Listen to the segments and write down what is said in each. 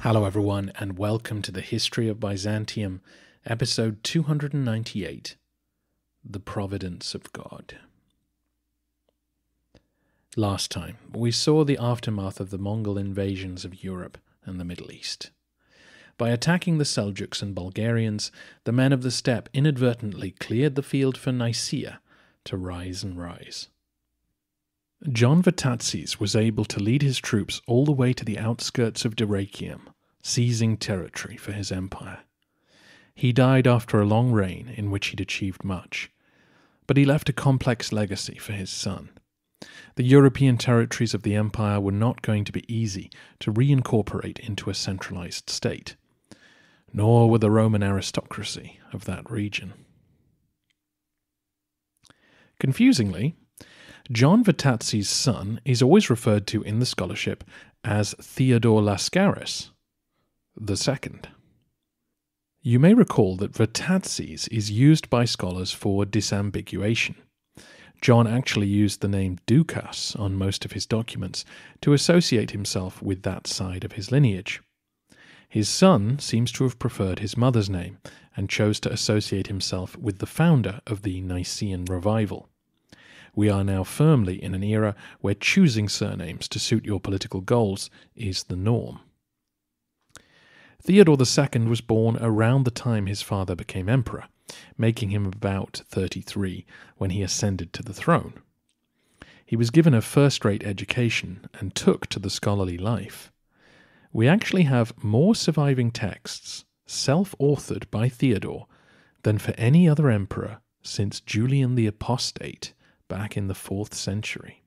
Hello everyone, and welcome to the History of Byzantium, episode 298, The Providence of God. Last time, we saw the aftermath of the Mongol invasions of Europe and the Middle East. By attacking the Seljuks and Bulgarians, the men of the steppe inadvertently cleared the field for Nicaea to rise and rise. John Vatatzes was able to lead his troops all the way to the outskirts of Dyrrhachium, seizing territory for his empire. He died after a long reign in which he'd achieved much, but he left a complex legacy for his son. The European territories of the empire were not going to be easy to reincorporate into a centralized state, nor were the Roman aristocracy of that region. Confusingly, John Vatatzes' son is always referred to in the scholarship as Theodore Laskaris II. You may recall that Vatatzes is used by scholars for disambiguation. John actually used the name Ducas on most of his documents to associate himself with that side of his lineage. His son seems to have preferred his mother's name and chose to associate himself with the founder of the Nicene revival. We are now firmly in an era where choosing surnames to suit your political goals is the norm. Theodore II was born around the time his father became emperor, making him about 33 when he ascended to the throne. He was given a first-rate education and took to the scholarly life. We actually have more surviving texts, self-authored by Theodore, than for any other emperor since Julian the Apostate back in the 4th century.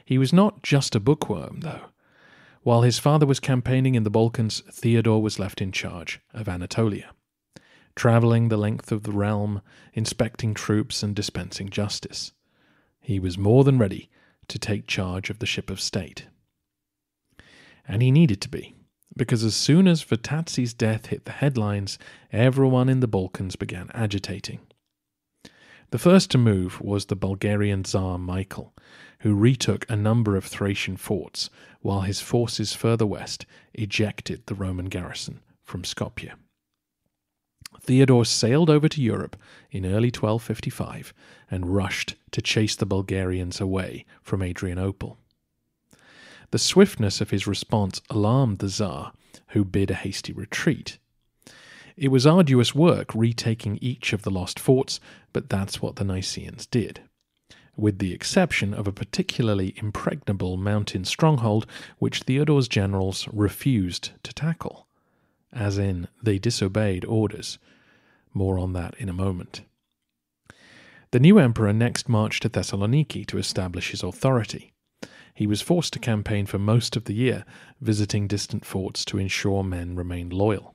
He was not just a bookworm, though. While his father was campaigning in the Balkans, Theodore was left in charge of Anatolia, travelling the length of the realm, inspecting troops and dispensing justice. He was more than ready to take charge of the ship of state. And he needed to be, because as soon as Vatatzes' death hit the headlines, everyone in the Balkans began agitating. The first to move was the Bulgarian Tsar Michael, who retook a number of Thracian forts, while his forces further west ejected the Roman garrison from Skopje. Theodore sailed over to Europe in early 1255 and rushed to chase the Bulgarians away from Adrianople. The swiftness of his response alarmed the Tsar, who bid a hasty retreat. It was arduous work retaking each of the lost forts, but that's what the Nicaeans did, with the exception of a particularly impregnable mountain stronghold which Theodore's generals refused to tackle, as in they disobeyed orders. More on that in a moment. The new emperor next marched to Thessaloniki to establish his authority. He was forced to campaign for most of the year, visiting distant forts to ensure men remained loyal.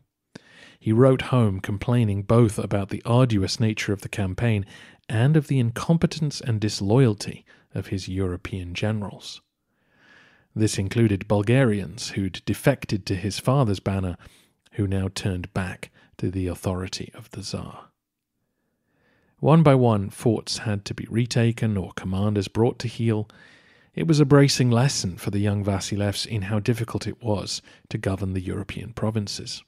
He wrote home complaining both about the arduous nature of the campaign and of the incompetence and disloyalty of his European generals. This included Bulgarians who'd defected to his father's banner, who now turned back to the authority of the Tsar. One by one, forts had to be retaken or commanders brought to heel. It was a bracing lesson for the young Vasilevs in how difficult it was to govern the European provinces.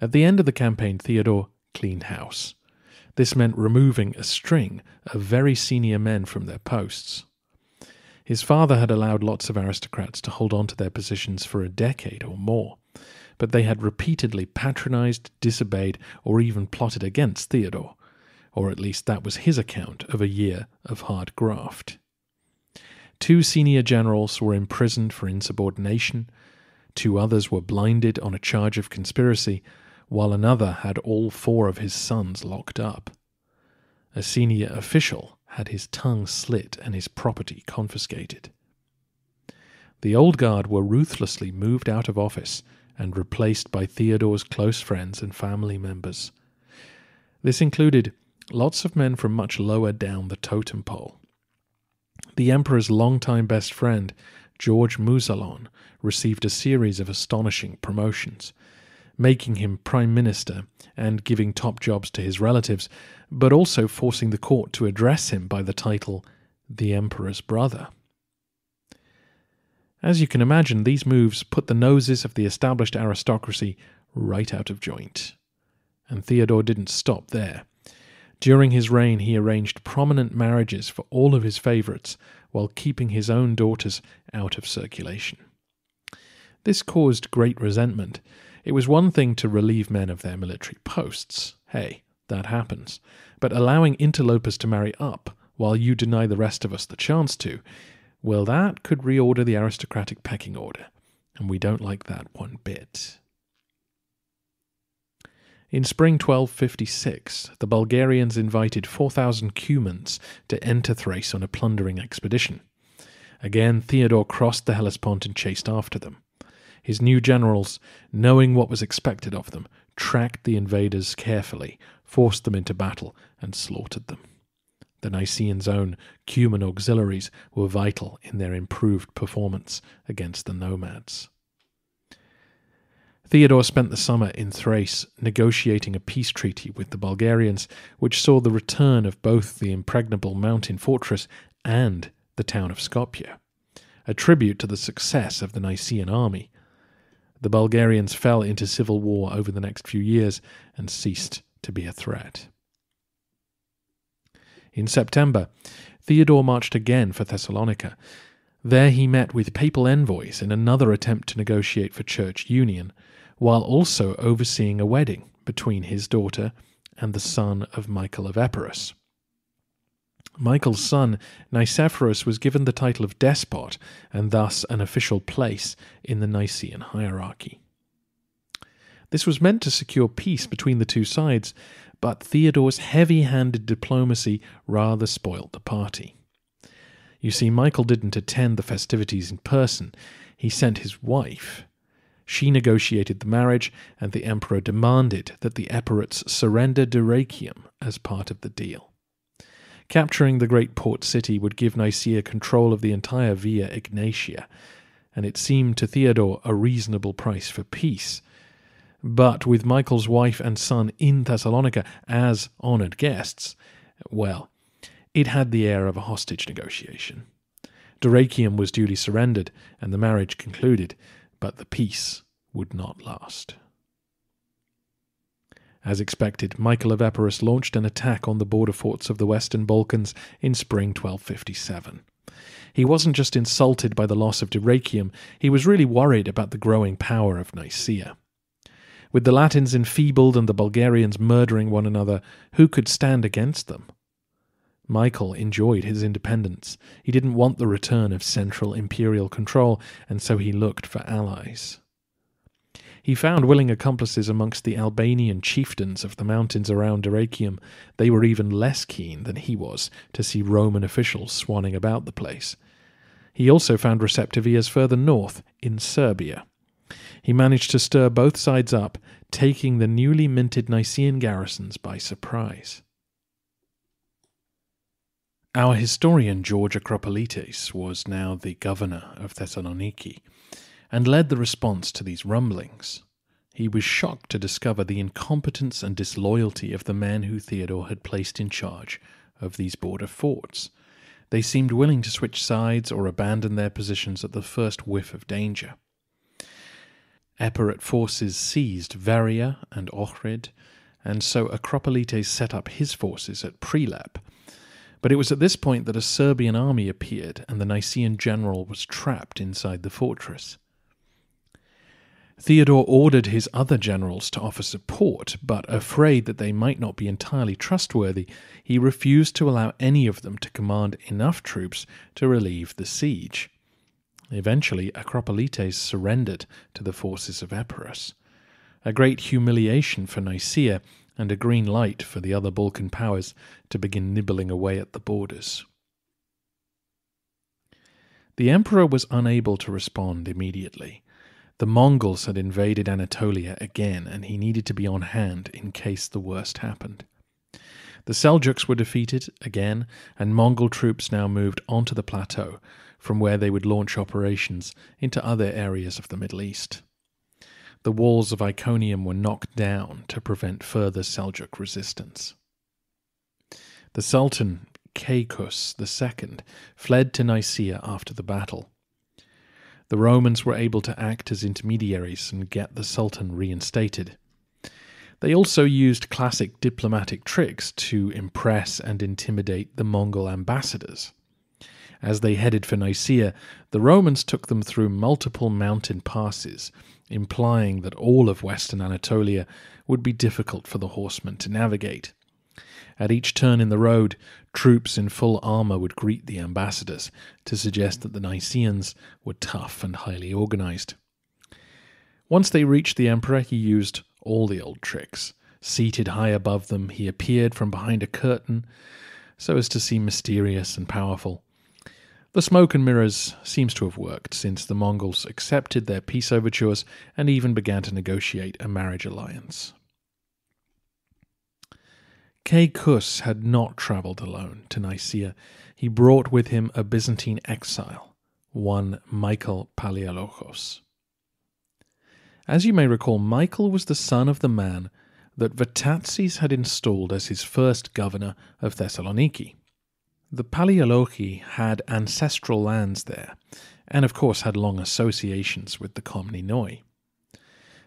At the end of the campaign, Theodore cleaned house. This meant removing a string of very senior men from their posts. His father had allowed lots of aristocrats to hold on to their positions for a decade or more, but they had repeatedly patronized, disobeyed, or even plotted against Theodore, or at least that was his account of a year of hard graft. 2 senior generals were imprisoned for insubordination, 2 others were blinded on a charge of conspiracy, while another had all 4 of his sons locked up. A senior official had his tongue slit and his property confiscated. The old guard were ruthlessly moved out of office and replaced by Theodore's close friends and family members. This included lots of men from much lower down the totem pole. The emperor's longtime best friend, George Moussalon, received a series of astonishing promotions. making him prime minister and giving top jobs to his relatives, but also forcing the court to address him by the title the Emperor's brother. As you can imagine, these moves put the noses of the established aristocracy right out of joint. And Theodore didn't stop there. During his reign, he arranged prominent marriages for all of his favourites, while keeping his own daughters out of circulation. This caused great resentment. It was one thing to relieve men of their military posts. Hey, that happens. But allowing interlopers to marry up, while you deny the rest of us the chance to, well, that could reorder the aristocratic pecking order, and we don't like that one bit. In spring 1256, the Bulgarians invited 4,000 Cumans to enter Thrace on a plundering expedition. Again, Theodore crossed the Hellespont and chased after them. His new generals, knowing what was expected of them, tracked the invaders carefully, forced them into battle, and slaughtered them. The Nicaeans' own Cuman auxiliaries were vital in their improved performance against the nomads. Theodore spent the summer in Thrace negotiating a peace treaty with the Bulgarians, which saw the return of both the impregnable mountain fortress and the town of Skopje, a tribute to the success of the Nicaean army. The Bulgarians fell into civil war over the next few years and ceased to be a threat. In September, Theodore marched again for Thessalonica. There he met with papal envoys in another attempt to negotiate for church union, while also overseeing a wedding between his daughter and the son of Michael of Epirus. Michael's son, Nicephorus, was given the title of despot and thus an official place in the Nicaean hierarchy. This was meant to secure peace between the two sides, but Theodore's heavy-handed diplomacy rather spoiled the party. You see, Michael didn't attend the festivities in person. He sent his wife. She negotiated the marriage, and the emperor demanded that the Epirites surrender Dyrrhachium as part of the deal. Capturing the great port city would give Nicaea control of the entire Via Egnatia, and it seemed to Theodore a reasonable price for peace. But with Michael's wife and son in Thessalonica as honoured guests, well, it had the air of a hostage negotiation. Dyrrhachium was duly surrendered, and the marriage concluded, but the peace would not last. As expected, Michael of Epirus launched an attack on the border forts of the Western Balkans in spring 1257. He wasn't just insulted by the loss of Dyrrhachium, he was really worried about the growing power of Nicaea. With the Latins enfeebled and the Bulgarians murdering one another, who could stand against them? Michael enjoyed his independence. He didn't want the return of central imperial control, and so he looked for allies. He found willing accomplices amongst the Albanian chieftains of the mountains around Dyrrhachium. They were even less keen than he was to see Roman officials swanning about the place. He also found receptive ears further north, in Serbia. He managed to stir both sides up, taking the newly minted Nicaean garrisons by surprise. Our historian George Akropolites was now the governor of Thessaloniki, and led the response to these rumblings. He was shocked to discover the incompetence and disloyalty of the men who Theodore had placed in charge of these border forts. They seemed willing to switch sides or abandon their positions at the first whiff of danger. Epirate forces seized Varia and Ohrid, and so Akropolites set up his forces at Prilep. But it was at this point that a Serbian army appeared, and the Nicaean general was trapped inside the fortress. Theodore ordered his other generals to offer support, but afraid that they might not be entirely trustworthy, he refused to allow any of them to command enough troops to relieve the siege. Eventually, Akropolites surrendered to the forces of Epirus, a great humiliation for Nicaea and a green light for the other Balkan powers to begin nibbling away at the borders. The emperor was unable to respond immediately. The Mongols had invaded Anatolia again, and he needed to be on hand in case the worst happened. The Seljuks were defeated again, and Mongol troops now moved onto the plateau, from where they would launch operations into other areas of the Middle East. the walls of Iconium were knocked down to prevent further Seljuk resistance. The Sultan, Caecus II, fled to Nicaea after the battle. The Romans were able to act as intermediaries and get the Sultan reinstated. They also used classic diplomatic tricks to impress and intimidate the Mongol ambassadors. As they headed for Nicaea, the Romans took them through multiple mountain passes, implying that all of western Anatolia would be difficult for the horsemen to navigate. At each turn in the road, troops in full armour would greet the ambassadors to suggest that the Nicaeans were tough and highly organised. Once they reached the emperor, he used all the old tricks. Seated high above them, he appeared from behind a curtain so as to seem mysterious and powerful. The smoke and mirrors seems to have worked, since the Mongols accepted their peace overtures and even began to negotiate a marriage alliance. Caecus had not travelled alone to Nicaea. He brought with him a Byzantine exile, one Michael Palaiologos. As you may recall, Michael was the son of the man that Vatatzes had installed as his first governor of Thessaloniki. The Palaiologi had ancestral lands there, and of course had long associations with the Komnenoi.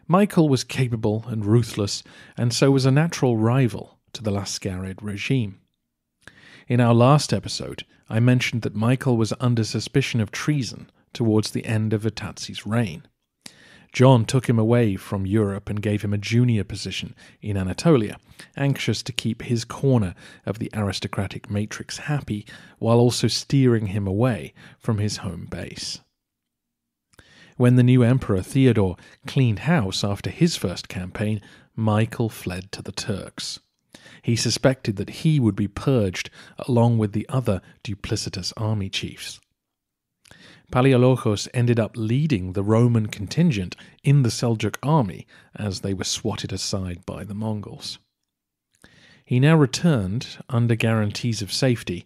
Michael was capable and ruthless, and so was a natural rival to the Laskarid regime. In our last episode, I mentioned that Michael was under suspicion of treason towards the end of Vatatzes' reign. John took him away from Europe and gave him a junior position in Anatolia, anxious to keep his corner of the aristocratic matrix happy, while also steering him away from his home base. When the new emperor Theodore cleaned house after his first campaign, Michael fled to the Turks. He suspected that he would be purged along with the other duplicitous army chiefs. Palaiologos ended up leading the Roman contingent in the Seljuk army as they were swatted aside by the Mongols. He now returned under guarantees of safety,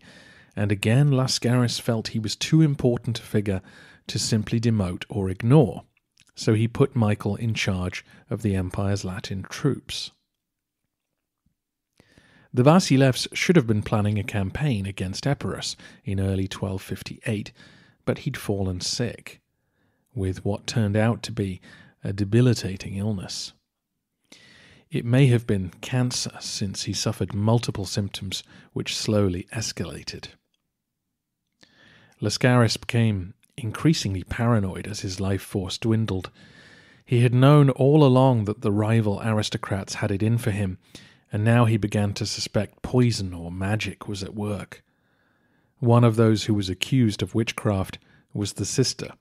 and again Laskaris felt he was too important a figure to simply demote or ignore, so he put Michael in charge of the empire's Latin troops. The Vasilevs should have been planning a campaign against Epirus in early 1258, but he'd fallen sick, with what turned out to be a debilitating illness. It may have been cancer, since he suffered multiple symptoms which slowly escalated. Laskaris became increasingly paranoid as his life force dwindled. He had known all along that the rival aristocrats had it in for him, and now he began to suspect poison or magic was at work. One of those who was accused of witchcraft was the sister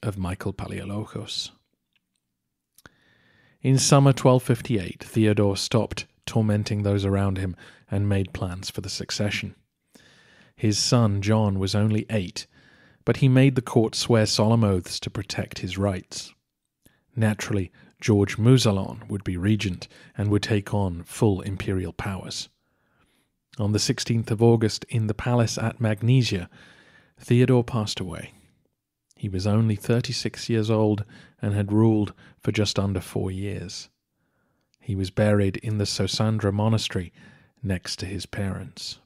of Michael Palaiologos. In summer 1258, Theodore stopped tormenting those around him and made plans for the succession. His son John was only 8, but he made the court swear solemn oaths to protect his rights. Naturally, George Moussalon would be regent and would take on full imperial powers. On the 16th of August, in the palace at Magnesia, Theodore passed away. He was only 36 years old and had ruled for just under 4 years. He was buried in the Sosandra monastery next to his parents.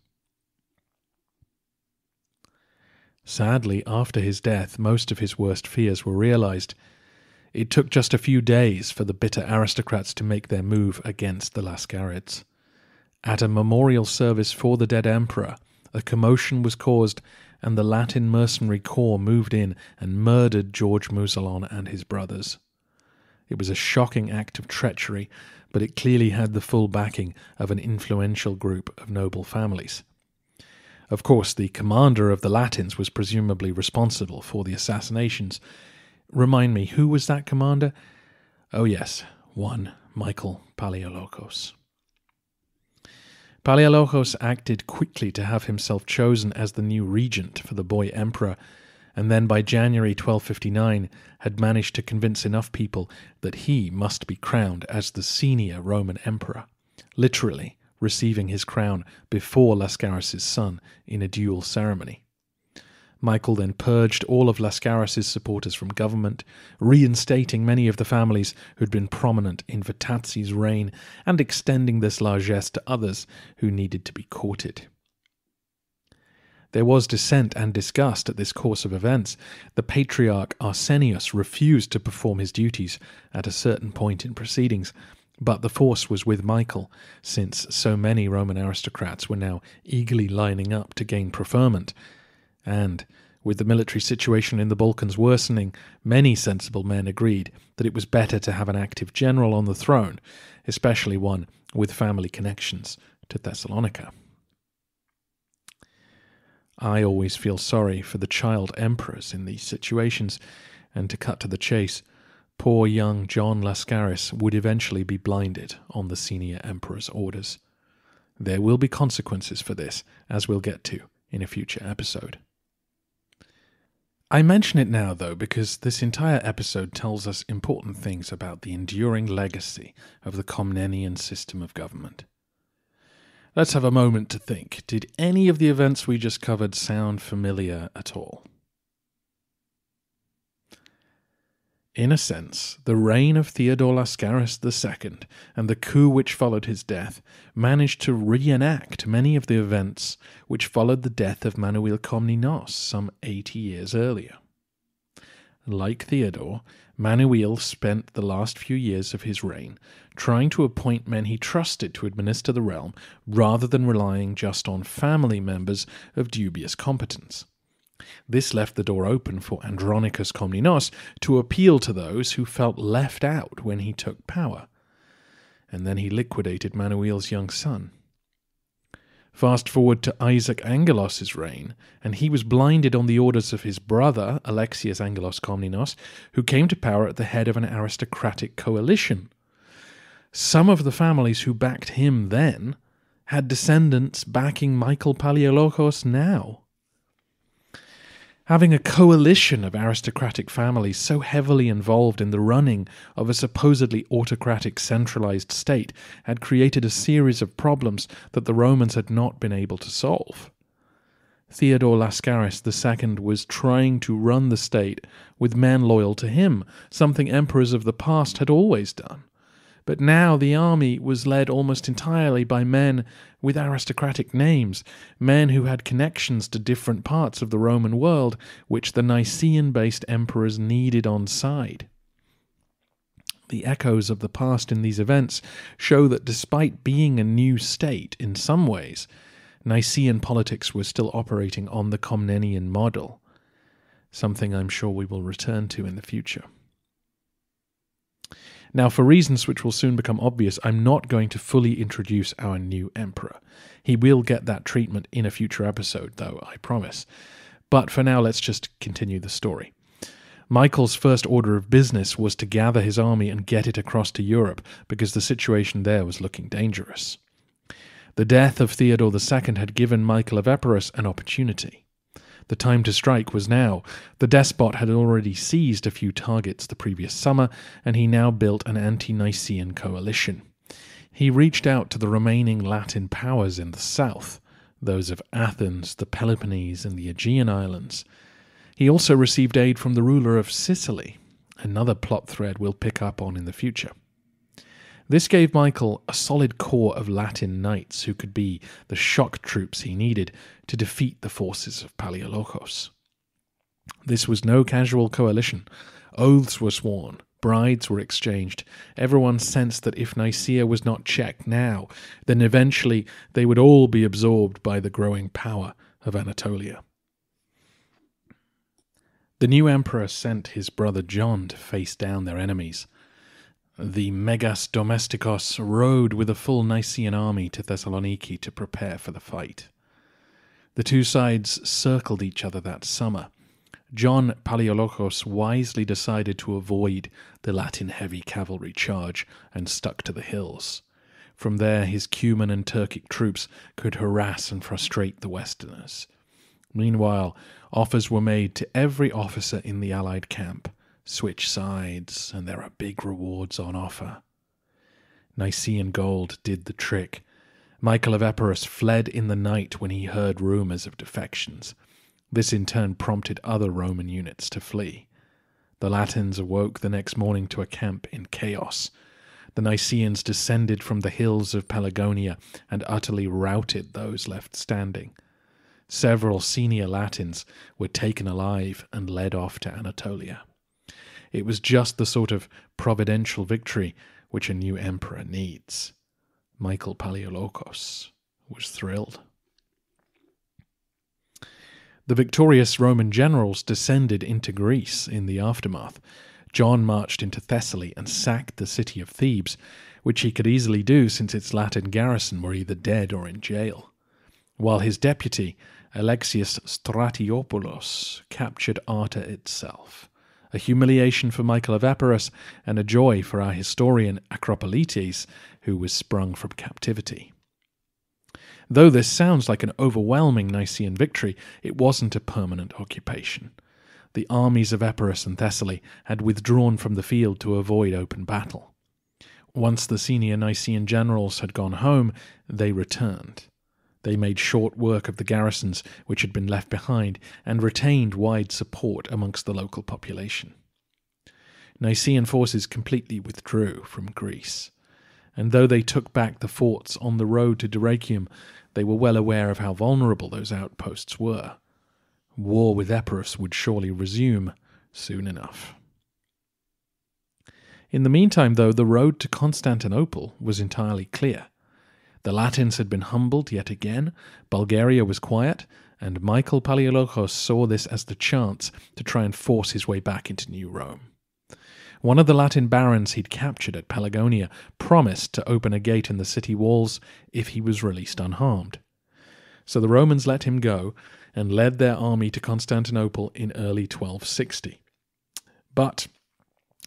Sadly, after his death, most of his worst fears were realized. It took just a few days for the bitter aristocrats to make their move against the Laskarids. At a memorial service for the dead emperor, a commotion was caused, and the Latin mercenary corps moved in and murdered George Moussalon and his brothers. It was a shocking act of treachery, but it clearly had the full backing of an influential group of noble families. Of course, the commander of the Latins was presumably responsible for the assassinations. Remind me, who was that commander? Oh yes, one Michael Palaiologos. Palaiologos acted quickly to have himself chosen as the new regent for the boy emperor, and then by January 1259 had managed to convince enough people that he must be crowned as the senior Roman emperor, literally receiving his crown before Laskaris' son in a dual ceremony. Michael then purged all of Laskaris' supporters from government, reinstating many of the families who'd been prominent in Vatatsi's reign and extending this largesse to others who needed to be courted. There was dissent and disgust at this course of events. The Patriarch Arsenius refused to perform his duties at a certain point in proceedings, but the force was with Michael, since so many Roman aristocrats were now eagerly lining up to gain preferment. And, with the military situation in the Balkans worsening, many sensible men agreed that it was better to have an active general on the throne, especially one with family connections to Thessalonica. I always feel sorry for the child emperors in these situations, and to cut to the chase, poor young John Laskaris would eventually be blinded on the senior emperor's orders. There will be consequences for this, as we'll get to in a future episode. I mention it now, though, because this entire episode tells us important things about the enduring legacy of the Komnenian system of government. Let's have a moment to think. Did any of the events we just covered sound familiar at all? In a sense, the reign of Theodore Laskaris II and the coup which followed his death managed to reenact many of the events which followed the death of Manuel Komnenos some 80 years earlier. Like Theodore, Manuel spent the last few years of his reign trying to appoint men he trusted to administer the realm rather than relying just on family members of dubious competence. This left the door open for Andronicus Komnenos to appeal to those who felt left out when he took power, and then he liquidated Manuel's young son. Fast forward to Isaac Angelos' reign, and he was blinded on the orders of his brother, Alexius Angelos Komnenos, who came to power at the head of an aristocratic coalition. Some of the families who backed him then had descendants backing Michael Palaiologos now. Having a coalition of aristocratic families so heavily involved in the running of a supposedly autocratic centralized state had created a series of problems that the Romans had not been able to solve. Theodore Laskaris II was trying to run the state with men loyal to him, something emperors of the past had always done. But now the army was led almost entirely by men with aristocratic names, men who had connections to different parts of the Roman world, which the Nicaean-based emperors needed on side. The echoes of the past in these events show that despite being a new state in some ways, Nicaean politics was still operating on the Komnenian model, something I'm sure we will return to in the future. Now, for reasons which will soon become obvious, I'm not going to fully introduce our new emperor. He will get that treatment in a future episode, though, I promise. But for now, let's just continue the story. Michael's first order of business was to gather his army and get it across to Europe, because the situation there was looking dangerous. The death of Theodore II had given Michael of Epirus an opportunity. The time to strike was now. The despot had already seized a few targets the previous summer, and he now built an anti-Nicaean coalition. He reached out to the remaining Latin powers in the south, those of Athens, the Peloponnese, and the Aegean Islands. He also received aid from the ruler of Sicily, another plot thread we'll pick up on in the future. This gave Michael a solid core of Latin knights who could be the shock troops he needed to defeat the forces of Palaiologos. This was no casual coalition. Oaths were sworn, brides were exchanged. Everyone sensed that if Nicaea was not checked now, then eventually they would all be absorbed by the growing power of Anatolia. The new emperor sent his brother John to face down their enemies. The Megas Domestikos rode with a full Nicaean army to Thessaloniki to prepare for the fight. The two sides circled each other that summer. John Palaiologos wisely decided to avoid the Latin heavy cavalry charge and stuck to the hills. From there, his Cuman and Turkic troops could harass and frustrate the Westerners. Meanwhile, offers were made to every officer in the Allied camp. Switch sides, and there are big rewards on offer. Nicaean gold did the trick. Michael of Epirus fled in the night when he heard rumours of defections. This in turn prompted other Roman units to flee. The Latins awoke the next morning to a camp in chaos. The Nicaeans descended from the hills of Pelagonia and utterly routed those left standing. Several senior Latins were taken alive and led off to Anatolia. It was just the sort of providential victory which a new emperor needs. Michael Palaiologos was thrilled. The victorious Roman generals descended into Greece in the aftermath. John marched into Thessaly and sacked the city of Thebes, which he could easily do since its Latin garrison were either dead or in jail, while his deputy, Alexius Stratiopoulos, captured Arta itself, a humiliation for Michael of Epirus and a joy for our historian Acropolites, who was sprung from captivity. Though this sounds like an overwhelming Nicaean victory, it wasn't a permanent occupation. The armies of Epirus and Thessaly had withdrawn from the field to avoid open battle. Once the senior Nicaean generals had gone home, they returned. They made short work of the garrisons which had been left behind and retained wide support amongst the local population. Nicaean forces completely withdrew from Greece, and though they took back the forts on the road to Dyrrhachium, they were well aware of how vulnerable those outposts were. War with Epirus would surely resume soon enough. In the meantime, though, the road to Constantinople was entirely clear. The Latins had been humbled yet again, Bulgaria was quiet, and Michael Palaiologos saw this as the chance to try and force his way back into New Rome. One of the Latin barons he'd captured at Pelagonia promised to open a gate in the city walls if he was released unharmed. So the Romans let him go and led their army to Constantinople in early 1260. But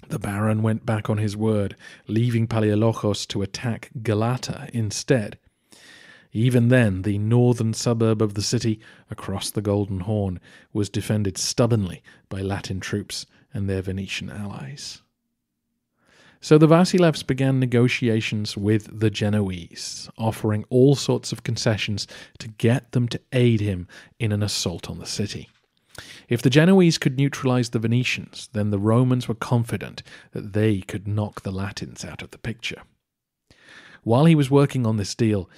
the baron went back on his word, leaving Palaiologos to attack Galata instead. Even then, the northern suburb of the city, across the Golden Horn, was defended stubbornly by Latin troops and their Venetian allies. So the Vasilevs began negotiations with the Genoese, offering all sorts of concessions to get them to aid him in an assault on the city. If the Genoese could neutralize the Venetians, then the Romans were confident that they could knock the Latins out of the picture. While he was working on this deal,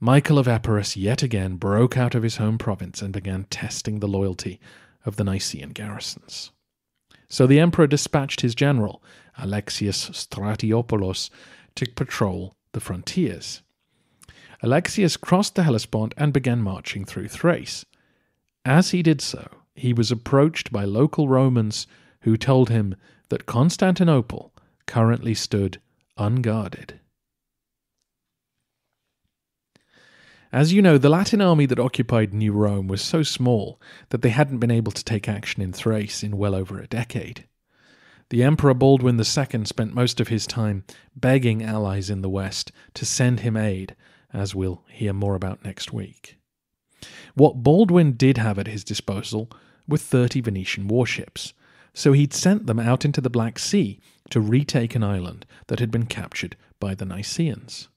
Michael of Epirus yet again broke out of his home province and began testing the loyalty of the Nicaean garrisons. So the emperor dispatched his general, Alexius Stratiopoulos, to patrol the frontiers. Alexius crossed the Hellespont and began marching through Thrace. As he did so, he was approached by local Romans who told him that Constantinople currently stood unguarded. As you know, the Latin army that occupied New Rome was so small that they hadn't been able to take action in Thrace in well over a decade. The Emperor Baldwin II spent most of his time begging allies in the West to send him aid, as we'll hear more about next week. What Baldwin did have at his disposal were 30 Venetian warships, so he'd sent them out into the Black Sea to retake an island that had been captured by the Nicaeans.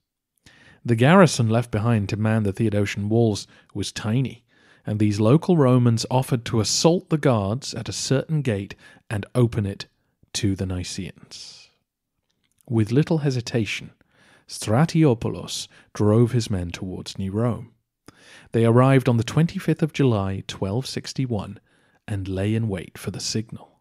The garrison left behind to man the Theodosian walls was tiny, and these local Romans offered to assault the guards at a certain gate and open it to the Nicaeans. With little hesitation, Stratiopoulos drove his men towards New Rome. They arrived on the 25th of July, 1261, and lay in wait for the signal.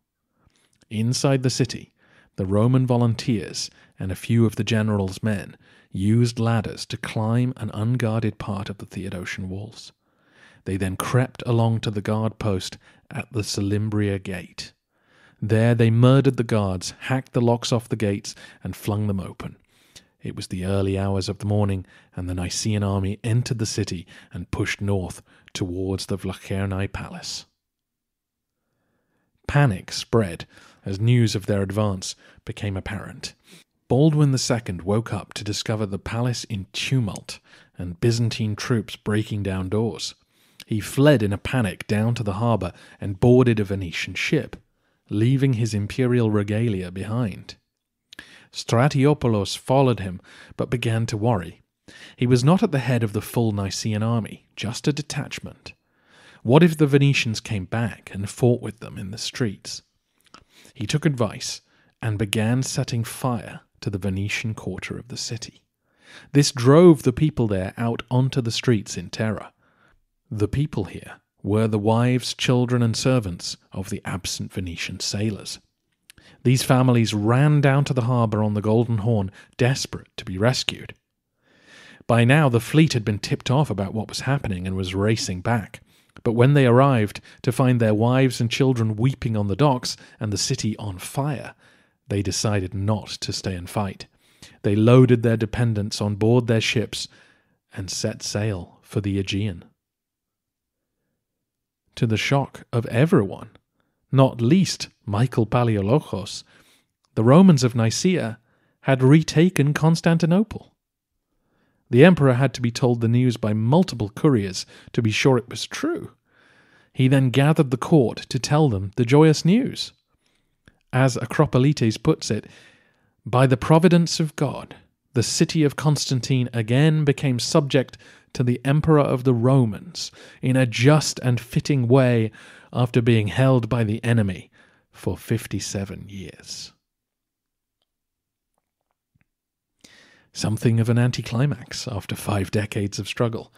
Inside the city, the Roman volunteers and a few of the general's men used ladders to climb an unguarded part of the Theodosian walls. They then crept along to the guard post at the Salimbria gate. There they murdered the guards, hacked the locks off the gates, and flung them open. It was the early hours of the morning, and the Nicaean army entered the city and pushed north towards the Vlachernae palace. Panic spread as news of their advance became apparent. Baldwin II woke up to discover the palace in tumult and Byzantine troops breaking down doors. He fled in a panic down to the harbour and boarded a Venetian ship, leaving his imperial regalia behind. Stratiopoulos followed him, but began to worry. He was not at the head of the full Nicaean army, just a detachment. What if the Venetians came back and fought with them in the streets? He took advice and began setting fire to the Venetian quarter of the city. This drove the people there out onto the streets in terror. The people here were the wives, children, and servants of the absent Venetian sailors. These families ran down to the harbour on the Golden Horn, desperate to be rescued. By now the fleet had been tipped off about what was happening and was racing back. But when they arrived to find their wives and children weeping on the docks and the city on fire, they decided not to stay and fight. They loaded their dependents on board their ships and set sail for the Aegean. To the shock of everyone, not least Michael Palaiologos, the Romans of Nicaea had retaken Constantinople. The emperor had to be told the news by multiple couriers to be sure it was true. He then gathered the court to tell them the joyous news. As Acropolites puts it, "By the providence of God, the city of Constantine again became subject to the emperor of the Romans in a just and fitting way after being held by the enemy for 57 years. Something of an anticlimax after 5 decades of struggle.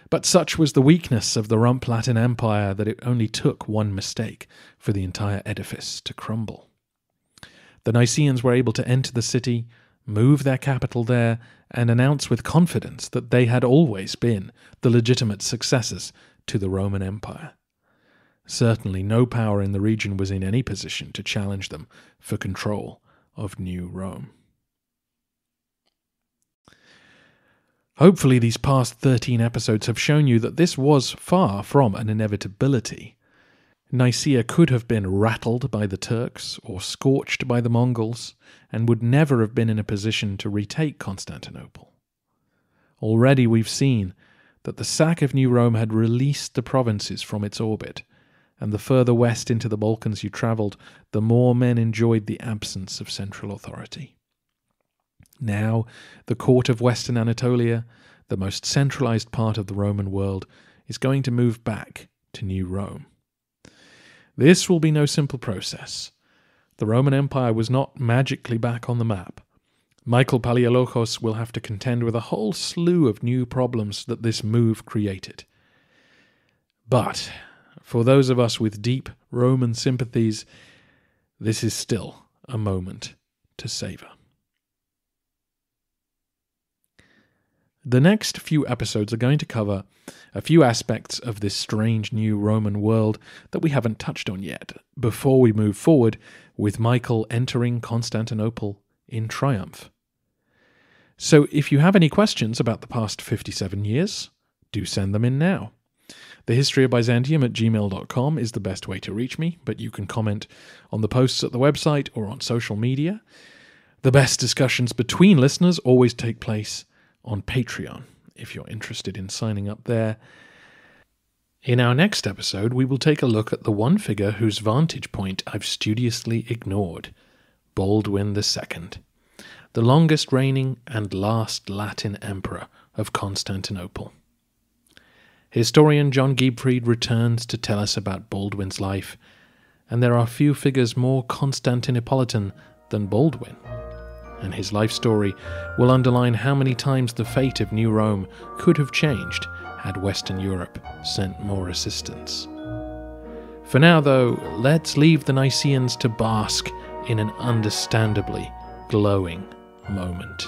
But such was the weakness of the Rump Latin Empire that it only took one mistake for the entire edifice to crumble. The Nicaeans were able to enter the city, move their capital there, and announce with confidence that they had always been the legitimate successors to the Roman Empire. Certainly no power in the region was in any position to challenge them for control of New Rome. Hopefully these past 13 episodes have shown you that this was far from an inevitability. Nicaea could have been rattled by the Turks or scorched by the Mongols, and would never have been in a position to retake Constantinople. Already we've seen that the sack of New Rome had released the provinces from its orbit, and the further west into the Balkans you travelled, the more men enjoyed the absence of central authority. Now, the court of Western Anatolia, the most centralized part of the Roman world, is going to move back to New Rome. This will be no simple process. The Roman Empire was not magically back on the map. Michael Palaiologos will have to contend with a whole slew of new problems that this move created. But for those of us with deep Roman sympathies, this is still a moment to savour. The next few episodes are going to cover a few aspects of this strange new Roman world that we haven't touched on yet, before we move forward with Michael entering Constantinople in triumph. So if you have any questions about the past 57 years, do send them in now. thehistoryofbyzantium@gmail.com is the best way to reach me, but you can comment on the posts at the website or on social media. The best discussions between listeners always take place on Patreon, if you're interested in signing up there. In our next episode, we will take a look at the one figure whose vantage point I've studiously ignored, Baldwin II, the longest reigning and last Latin emperor of Constantinople. Historian John Giebfried returns to tell us about Baldwin's life, and there are few figures more Constantinopolitan than Baldwin, and his life story will underline how many times the fate of New Rome could have changed had Western Europe sent more assistance. For now, though, let's leave the Nicaeans to bask in an understandably glowing moment.